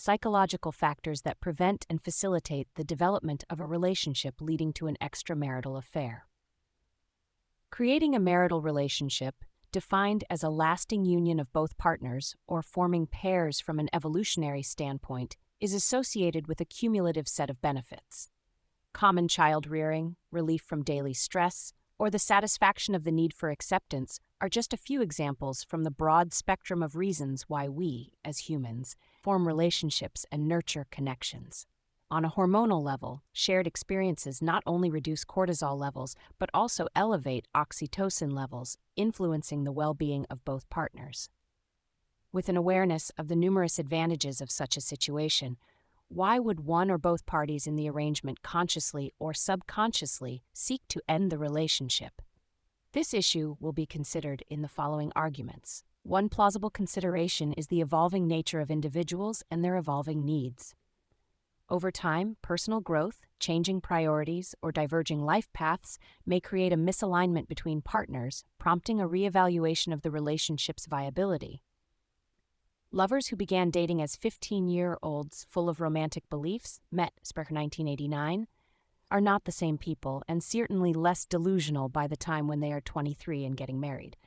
psychological factors that prevent and facilitate the development of a relationship leading to an extramarital affair. Creating a marital relationship, defined as a lasting union of both partners or forming pairs from an evolutionary standpoint, is associated with a cumulative set of benefits. Common child rearing, relief from daily stress, or the satisfaction of the need for acceptance are just a few examples from the broad spectrum of reasons why we, as humans, form relationships and nurture connections. On a hormonal level, shared experiences not only reduce cortisol levels, but also elevate oxytocin levels, influencing the well-being of both partners. With an awareness of the numerous advantages of such a situation, why would one or both parties in the arrangement consciously or subconsciously seek to end the relationship? This issue will be considered in the following arguments. One plausible consideration is the evolving nature of individuals and their evolving needs. Over time, personal growth, changing priorities, or diverging life paths may create a misalignment between partners, prompting a reevaluation of the relationship's viability. Lovers who began dating as 15-year-olds full of romantic beliefs, met circa 1989, are not the same people and certainly less delusional by the time when they are 23 and getting married.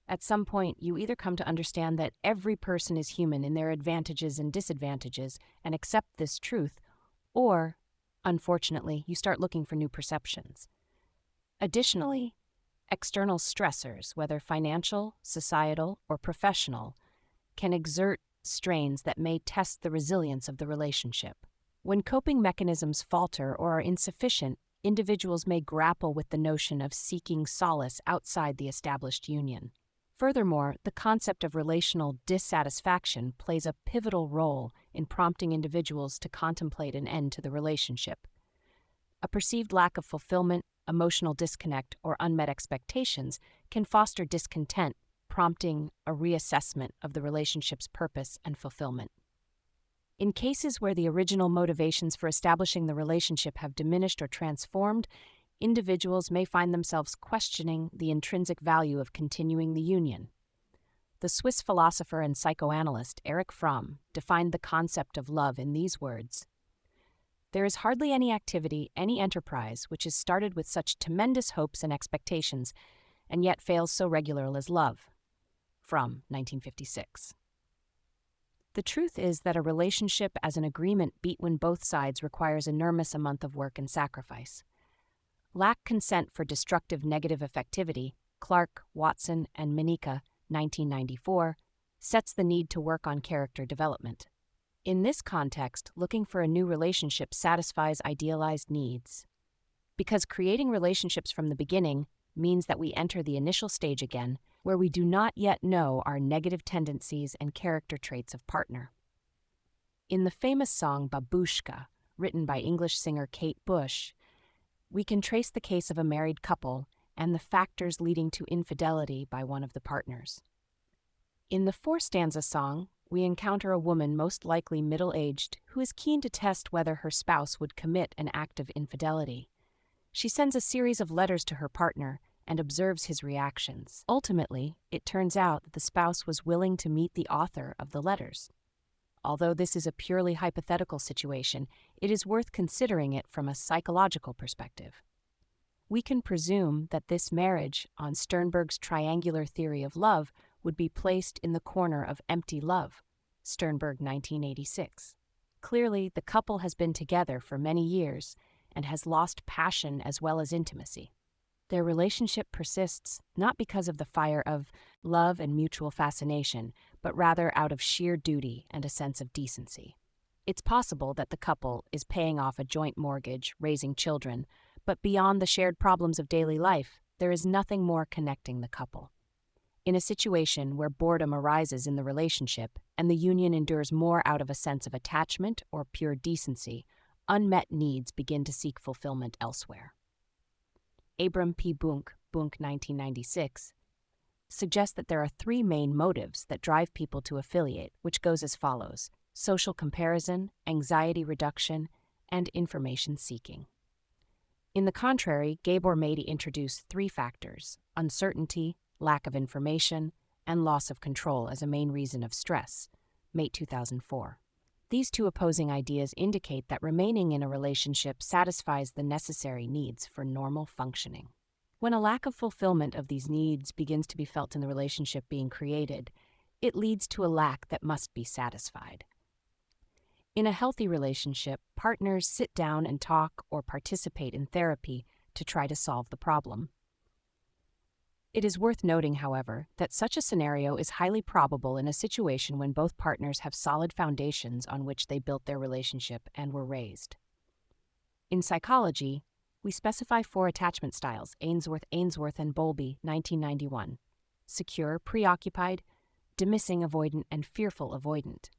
At some point, you either come to understand that every person is human in their advantages and disadvantages and accept this truth, or, unfortunately, you start looking for new perceptions. Additionally, external stressors, whether financial, societal, or professional, can exert strains that may test the resilience of the relationship. When coping mechanisms falter or are insufficient, individuals may grapple with the notion of seeking solace outside the established union. Furthermore, the concept of relational dissatisfaction plays a pivotal role in prompting individuals to contemplate an end to the relationship. A perceived lack of fulfillment, emotional disconnect, or unmet expectations can foster discontent, prompting a reassessment of the relationship's purpose and fulfillment. In cases where the original motivations for establishing the relationship have diminished or transformed, individuals may find themselves questioning the intrinsic value of continuing the union. The Swiss philosopher and psychoanalyst Erich Fromm defined the concept of love in these words: "There is hardly any activity, any enterprise, which is started with such tremendous hopes and expectations, and yet fails so regularly as love." From 1956. The truth is that a relationship as an agreement between both sides requires enormous amount of work and sacrifice. Lack consent for destructive negative affectivity, Clark, Watson, and Manica, 1994, sets the need to work on character development. In this context, looking for a new relationship satisfies idealized needs. Because creating relationships from the beginning means that we enter the initial stage again, where we do not yet know our negative tendencies and character traits of partner. In the famous song Babushka, written by English singer Kate Bush, we can trace the case of a married couple and the factors leading to infidelity by one of the partners. In the four-stanza song, we encounter a woman most likely middle-aged who is keen to test whether her spouse would commit an act of infidelity. She sends a series of letters to her partner and observes his reactions. Ultimately, it turns out that the spouse was willing to meet the author of the letters. Although this is a purely hypothetical situation, it is worth considering it from a psychological perspective. We can presume that this marriage, on Sternberg's triangular theory of love, would be placed in the corner of empty love, Sternberg 1986. Clearly, the couple has been together for many years and has lost passion as well as intimacy. Their relationship persists not because of the fire of love and mutual fascination, but rather out of sheer duty and a sense of decency. It's possible that the couple is paying off a joint mortgage, raising children, but beyond the shared problems of daily life, there is nothing more connecting the couple. In a situation where boredom arises in the relationship and the union endures more out of a sense of attachment or pure decency, unmet needs begin to seek fulfillment elsewhere. Abram P. Bunk, 1996, suggests that there are three main motives that drive people to affiliate, which goes as follows: social comparison, anxiety reduction, and information seeking. In the contrary, Gabor Mady introduced three factors: uncertainty, lack of information, and loss of control as a main reason of stress, Mate 2004. These two opposing ideas indicate that remaining in a relationship satisfies the necessary needs for normal functioning. When a lack of fulfillment of these needs begins to be felt in the relationship being created, it leads to a lack that must be satisfied. In a healthy relationship, partners sit down and talk or participate in therapy to try to solve the problem. It is worth noting, however, that such a scenario is highly probable in a situation when both partners have solid foundations on which they built their relationship and were raised. In psychology, we specify 4 attachment styles: Ainsworth and Bowlby, 1991. Secure, preoccupied, dismissing avoidant, and fearful avoidant.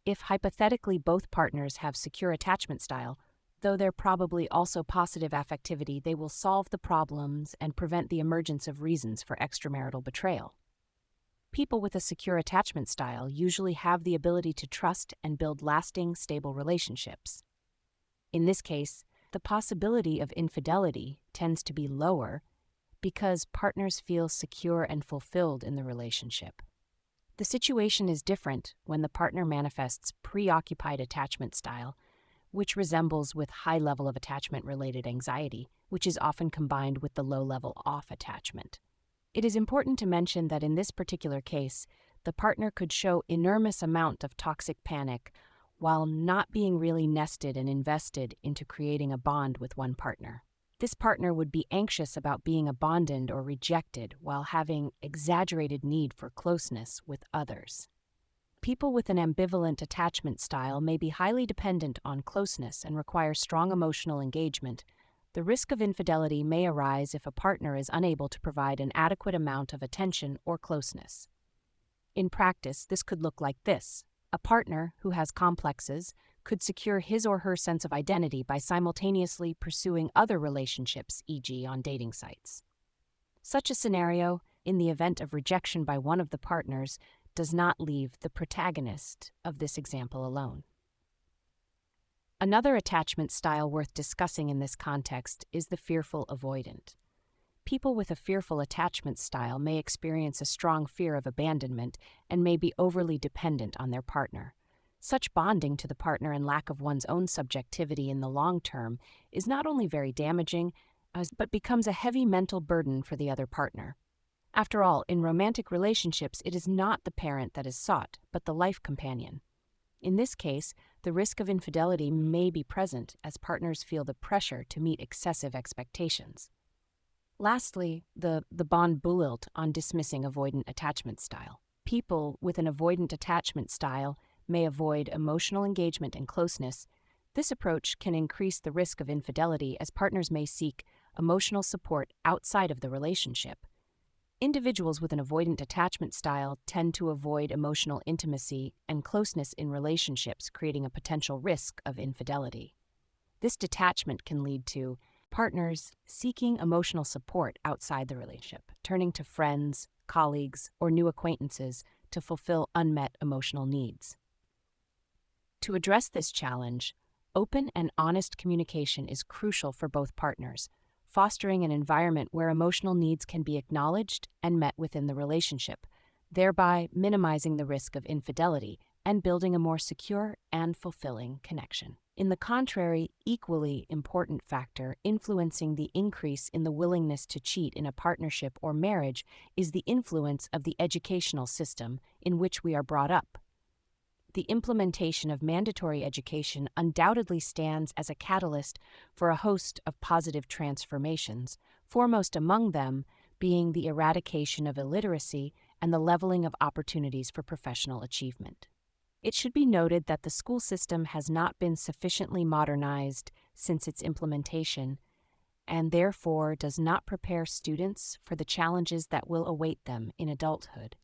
If hypothetically both partners have secure attachment style, though there probably also positive affectivity, they will solve the problems and prevent the emergence of reasons for extramarital betrayal. People with a secure attachment style usually have the ability to trust and build lasting, stable relationships. In this case, the possibility of infidelity tends to be lower because partners feel secure and fulfilled in the relationship. The situation is different when the partner manifests preoccupied attachment style, which resembles with high level of attachment-related anxiety, which is often combined with the low-level off attachment. It is important to mention that in this particular case, the partner could show enormous amount of toxic panic while not being really nested and invested into creating a bond with one partner. This partner would be anxious about being abandoned or rejected while having exaggerated need for closeness with others. People with an ambivalent attachment style may be highly dependent on closeness and require strong emotional engagement. The risk of infidelity may arise if a partner is unable to provide an adequate amount of attention or closeness. In practice, this could look like this. A partner who has complexes could secure his or her sense of identity by simultaneously pursuing other relationships, e.g., on dating sites. Such a scenario, in the event of rejection by one of the partners, does not leave the protagonist of this example alone. Another attachment style worth discussing in this context is the fearful avoidant. People with a fearful attachment style may experience a strong fear of abandonment and may be overly dependent on their partner. Such bonding to the partner and lack of one's own subjectivity in the long term is not only very damaging, but becomes a heavy mental burden for the other partner. After all, in romantic relationships, it is not the parent that is sought, but the life companion. In this case, the risk of infidelity may be present as partners feel the pressure to meet excessive expectations. Lastly, the bond built on dismissing avoidant attachment style. People with an avoidant attachment style may avoid emotional engagement and closeness. This approach can increase the risk of infidelity as partners may seek emotional support outside of the relationship. Individuals with an avoidant attachment style tend to avoid emotional intimacy and closeness in relationships, creating a potential risk of infidelity. This detachment can lead to partners seeking emotional support outside the relationship, turning to friends, colleagues, or new acquaintances to fulfill unmet emotional needs. To address this challenge, open and honest communication is crucial for both partners, fostering an environment where emotional needs can be acknowledged and met within the relationship, thereby minimizing the risk of infidelity and building a more secure and fulfilling connection. In the contrary, equally important factor influencing the increase in the willingness to cheat in a partnership or marriage is the influence of the educational system in which we are brought up. The implementation of mandatory education undoubtedly stands as a catalyst for a host of positive transformations, foremost among them being the eradication of illiteracy and the leveling of opportunities for professional achievement. It should be noted that the school system has not been sufficiently modernized since its implementation, and therefore does not prepare students for the challenges that will await them in adulthood.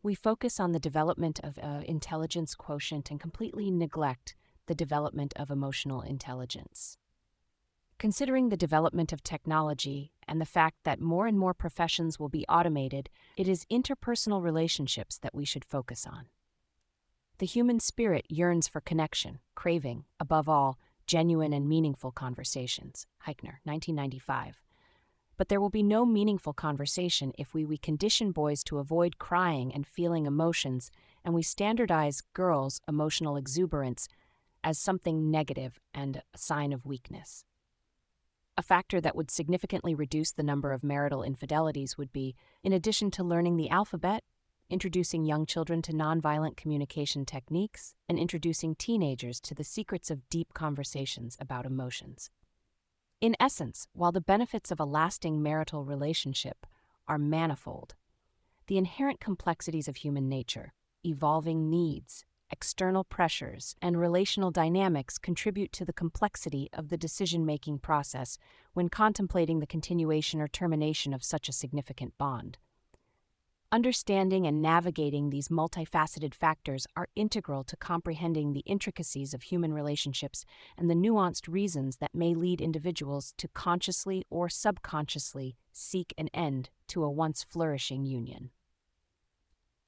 We focus on the development of intelligence quotient and completely neglect the development of emotional intelligence. Considering the development of technology and the fact that more and more professions will be automated, it is interpersonal relationships that we should focus on. The human spirit yearns for connection, craving, above all, genuine and meaningful conversations. Heichner, 1995. But there will be no meaningful conversation if we condition boys to avoid crying and feeling emotions and we standardize girls' emotional exuberance as something negative and a sign of weakness. A factor that would significantly reduce the number of marital infidelities would be, in addition to learning the alphabet, introducing young children to nonviolent communication techniques, and introducing teenagers to the secrets of deep conversations about emotions. In essence, while the benefits of a lasting marital relationship are manifold, the inherent complexities of human nature, evolving needs, external pressures, and relational dynamics contribute to the complexity of the decision-making process when contemplating the continuation or termination of such a significant bond. Understanding and navigating these multifaceted factors are integral to comprehending the intricacies of human relationships and the nuanced reasons that may lead individuals to consciously or subconsciously seek an end to a once flourishing union.